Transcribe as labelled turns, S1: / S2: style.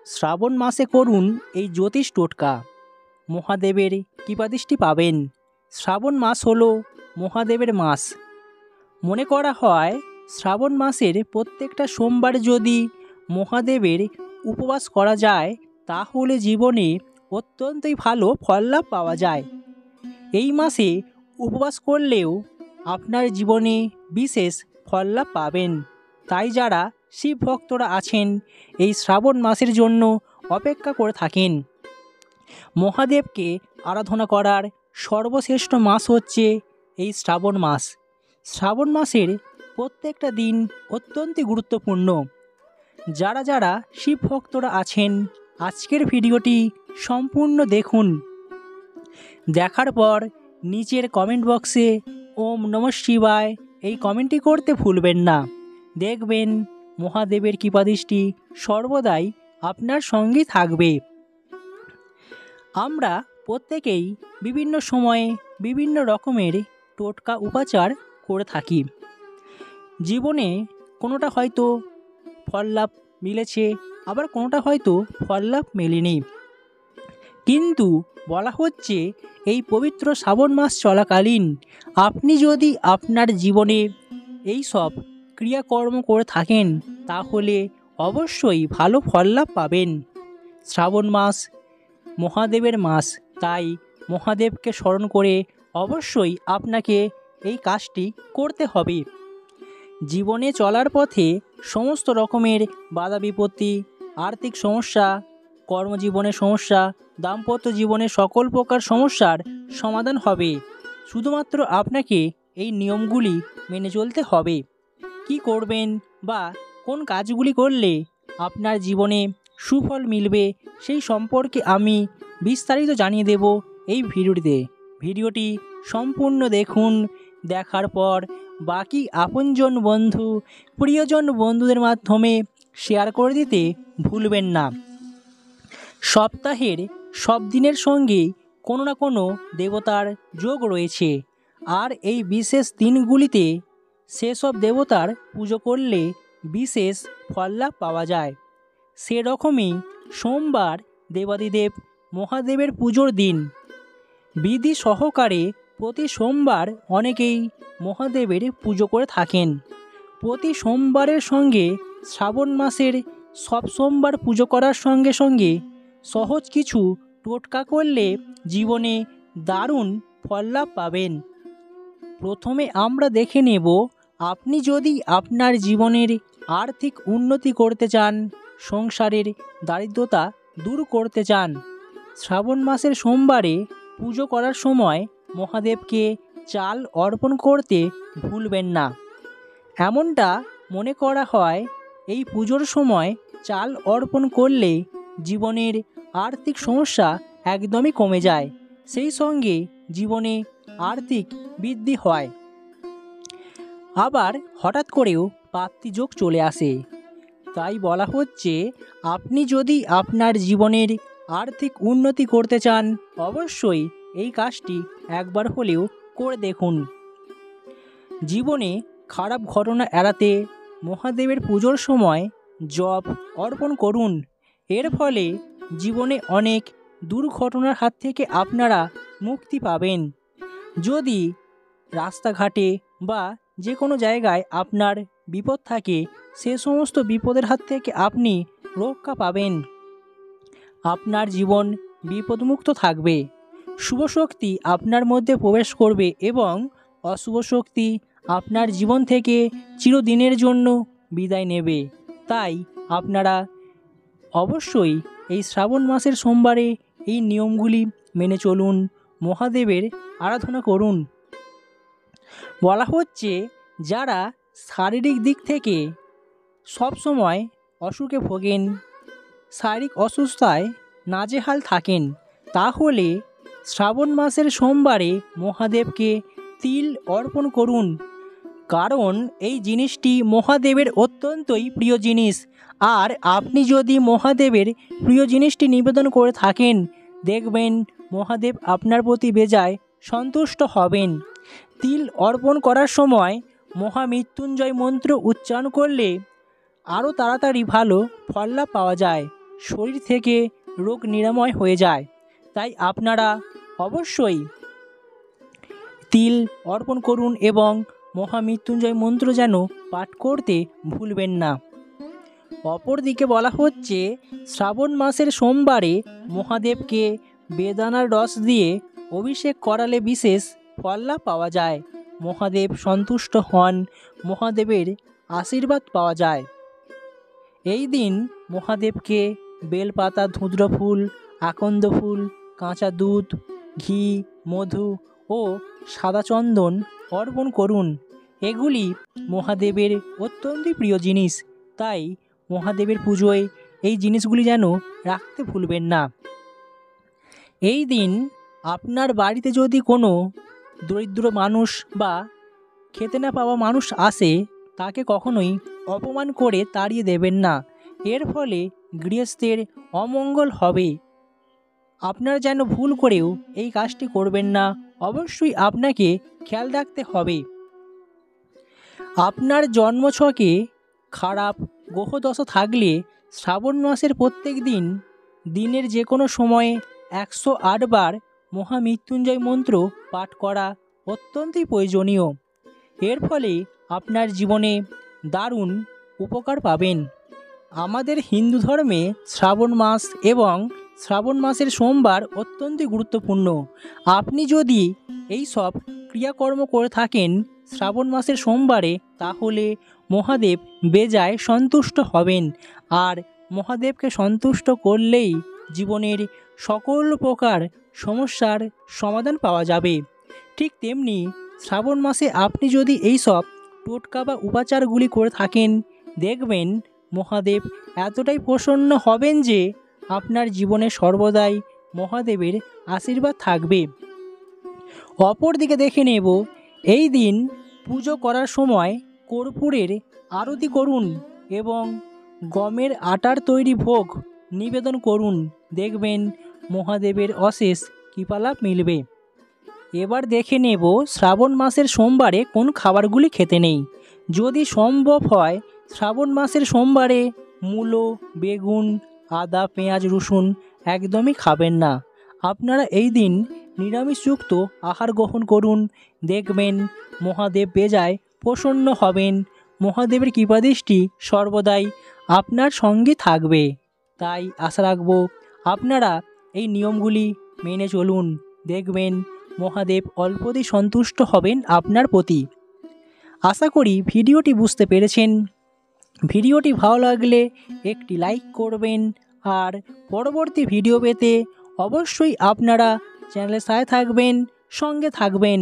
S1: শ্রাবণ মাসে করুন এই জ্যোতিষ টোটকা, মহাদেবের কৃপাদৃষ্টি পাবেন। শ্রাবণ মাস হলো মহাদেবের মাস। মনে করা হয় শ্রাবণ মাসের প্রত্যেকটা সোমবার যদি মহাদেবের উপবাস করা যায় তাহলে জীবনে অত্যন্তই ভালো ফল লাভ পাওয়া যায়। এই মাসে উপবাস করলেও আপনার জীবনে বিশেষ ফল লাভ পাবেন। তাই যারা শিব ভক্তরা আছেন এই শ্রাবণ মাসের জন্য অপেক্ষা করে থাকেন। মহাদেবকে আরাধনা করার সর্বশ্রেষ্ঠ মাস হচ্ছে এই শ্রাবণ মাস। শ্রাবণ মাসের প্রত্যেকটা দিন অত্যন্ত গুরুত্বপূর্ণ। যারা যারা শিব ভক্তরা আছেন আজকের ভিডিওটি সম্পূর্ণ দেখুন। দেখার পর নিচের কমেন্ট বক্সে ওম নমঃ শিবায় এই কমেন্টটি করতে ভুলবেন না। দেখবেন মহাদেবের কৃপাদৃষ্টি সর্বদাই আপনার সঙ্গেই থাকবে। আমরা প্রত্যেকেই বিভিন্ন সময়ে বিভিন্ন রকমের টোটকা উপাচার করে থাকি। জীবনে কোনোটা হয়তো ফল লাভ মিলেছে, আবার কোনোটা হয়তো ফল লাভ মেলেনি। কিন্তু বলা হচ্ছে এই পবিত্র শ্রাবণ মাস চলাকালীন আপনি যদি আপনার জীবনে এই সব ক্রিয়াকর্ম করে থাকেন তাহলে অবশ্যই ভালো ফল লাভ পাবেন। শ্রাবণ মাস মহাদেবের মাস, তাই মহাদেবকে স্মরণ করে অবশ্যই আপনাকে এই কাজটি করতে হবে। জীবনে চলার পথে সমস্ত রকমের বাধা বিপত্তি, আর্থিক সমস্যা, কর্মজীবনের সমস্যা, দাম্পত্য জীবনে সকল প্রকার সমস্যার সমাধান হবে। শুধুমাত্র আপনাকে এই নিয়মগুলি মেনে চলতে হবে। কি করবেন বা কোন কাজগুলি করলে আপনার জীবনে সুফল মিলবে সেই সম্পর্কে আমি বিস্তারিত জানিয়ে দেব এই ভিডিওটিতে। ভিডিওটি সম্পূর্ণ দেখুন। দেখার পর বাকি আপনজন বন্ধু, প্রিয়জন বন্ধুদের মাধ্যমে শেয়ার করে দিতে ভুলবেন না। সপ্তাহের সব দিনের সঙ্গে কোনো না কোনো দেবতার যোগ রয়েছে, আর এই বিশেষ দিনগুলিতে সেসব দেবতার পুজো করলে বিশেষ ফল লাভ পাওয়া যায়। সেরকমই সোমবার দেবাদিদেব মহাদেবের পুজোর দিন। বিধি সহকারে প্রতি সোমবার অনেকেই মহাদেবের পুজো করে থাকেন। প্রতি সোমবারের সঙ্গে শ্রাবণ মাসের সব সোমবার পুজো করার সঙ্গে সঙ্গে সহজ কিছু টোটকা করলে জীবনে দারুণ ফল লাভ পাবেন। প্রথমে আমরা দেখে নেব, আপনি যদি আপনার জীবনের আর্থিক উন্নতি করতে চান, সংসারের দারিদ্রতা দূর করতে চান, শ্রাবণ মাসের সোমবারে পুজো করার সময় মহাদেবকে চাল অর্পণ করতে ভুলবেন না। এমনটা মনে করা হয় এই পুজোর সময় চাল অর্পণ করলে জীবনের আর্থিক সমস্যা একদমই কমে যায়, সেই সঙ্গে জীবনে আর্থিক বৃদ্ধি হয়। আবার হঠাৎ করেও প্রাপ্তিযোগ চলে আসে। তাই বলা হচ্ছে আপনি যদি আপনার জীবনের আর্থিক উন্নতি করতে চান অবশ্যই এই কাজটি একবার হলেও করে দেখুন। জীবনে খারাপ ঘটনা এড়াতে মহাদেবের পুজোর সময় জপ অর্পণ করুন। এর ফলে জীবনে অনেক দুর্ঘটনার হাত থেকে আপনারা মুক্তি পাবেন। যদি রাস্তাঘাটে বা যে কোনো জায়গায় আপনার বিপদ থাকে সে সমস্ত বিপদের হাত থেকে আপনি রক্ষা পাবেন। আপনার জীবন বিপদমুক্ত থাকবে। শুভ শক্তি আপনার মধ্যে প্রবেশ করবে এবং অশুভ শক্তি আপনার জীবন থেকে চিরদিনের জন্য বিদায় নেবে। তাই আপনারা অবশ্যই এই শ্রাবণ মাসের সোমবারে এই নিয়মগুলি মেনে চলুন, মহাদেবের আরাধনা করুন। বলা হচ্ছে যারা শারীরিক দিক থেকে সবসময় অসুখে ভোগেন, শারীরিক অসুস্থতায় নাজেহাল থাকেন, তাহলে শ্রাবণ মাসের সোমবারে মহাদেবকে তিল অর্পণ করুন। কারণ এই জিনিসটি মহাদেবের অত্যন্তই প্রিয় জিনিস। আর আপনি যদি মহাদেবের প্রিয় জিনিসটি নিবেদন করে থাকেন দেখবেন মহাদেব আপনার প্রতি বেজায় সন্তুষ্ট হবেন। তিল অর্পণ করার সময় মহামৃত্যুঞ্জয় মন্ত্র উচ্চারণ করলে আরও তাড়াতাড়ি ভালো ফল লাভ পাওয়া যায়। শরীর থেকে রোগ নিরাময় হয়ে যায়। তাই আপনারা অবশ্যই তিল অর্পণ করুন এবং মহামৃত্যুঞ্জয় মন্ত্র যেন পাঠ করতে ভুলবেন না। অপরদিকে বলা হচ্ছে শ্রাবণ মাসের সোমবারে মহাদেবকে বেদানার রস দিয়ে অভিষেক করালে বিশেষ ফল লাভ পাওয়া যায়। মহাদেব সন্তুষ্ট হন, মহাদেবের আশীর্বাদ পাওয়া যায়। এই দিন মহাদেবকে বেলপাতা, ধুদ্র ফুল, আকন্দ ফুল, কাঁচা দুধ, ঘি, মধু ও সাদা চন্দন অর্পণ করুন। এগুলি মহাদেবের অত্যন্ত প্রিয় জিনিস, তাই মহাদেবের পুজোয় এই জিনিসগুলি যেন রাখতে ভুলবেন না। এই দিন আপনার বাড়িতে যদি কোনো দরিদ্র মানুষ বা খেতে না পাওয়া মানুষ আসে, তাকে কখনোই অপমান করে তাড়িয়ে দেবেন না। এর ফলে গৃহস্থের অমঙ্গল হবে। আপনার যেন ভুল করেও এই কাজটি করবেন না, অবশ্যই আপনাকে খেয়াল রাখতে হবে। আপনার জন্মছকে খারাপ গ্রহদশা থাকলে শ্রাবণ মাসের প্রত্যেক দিন দিনের যে কোনো সময়ে 108 বার মহামৃত্যুঞ্জয় মন্ত্র পাঠ করা অত্যন্তই প্রয়োজনীয়। এর ফলে আপনার জীবনে দারুণ উপকার পাবেন। আমাদের হিন্দু ধর্মে শ্রাবণ মাস এবং শ্রাবণ মাসের সোমবার অত্যন্তই গুরুত্বপূর্ণ। আপনি যদি এই সব ক্রিয়াকর্ম করে থাকেন শ্রাবণ মাসের সোমবারে, তাহলে মহাদেব বেজায় সন্তুষ্ট হবেন। আর মহাদেবকে সন্তুষ্ট করলেই জীবনের সকল প্রকার সমস্যার সমাধান পাওয়া যাবে। ঠিক তেমনি শ্রাবণ মাসে আপনি যদি এই সব টোটকা বা উপাচারগুলি করে থাকেন, দেখবেন মহাদেব এতটাই প্রসন্ন হবেন যে আপনার জীবনে সর্বদাই মহাদেবের আশীর্বাদ থাকবে। অপরদিকে দেখে নেব, এই দিন পুজো করার সময় কর্পূরের আরতি করুন এবং গমের আটার তৈরি ভোগ নিবেদন করুন। দেখবেন মহাদেবের অশেষ কৃপালাভ মিলবে। এবার দেখে নেব শ্রাবণ মাসের সোমবারে কোন খাবারগুলি খেতে নেই। যদি সম্ভব হয় শ্রাবণ মাসের সোমবারে মূলো, বেগুন, আদা, পেঁয়াজ, রসুন একদমই খাবেন না। আপনারা এই দিন নিরামিষযুক্ত আহার গ্রহণ করুন। দেখবেন মহাদেব বেজায় প্রসন্ন হবেন। মহাদেবের কৃপাদৃষ্টি সর্বদাই আপনার সঙ্গে থাকবে। তাই আশা রাখব আপনারা এই নিয়মগুলি মেনে চলুন। দেখবেন মহাদেব অল্পতেই সন্তুষ্ট হবেন আপনার প্রতি। আশা করি ভিডিওটি বুঝতে পেরেছেন। ভিডিওটি ভালো লাগলে একটি লাইক করবেন, আর পরবর্তী ভিডিও পেতে অবশ্যই আপনারা চ্যানেলের সাথে থাকবেন, সঙ্গে থাকবেন।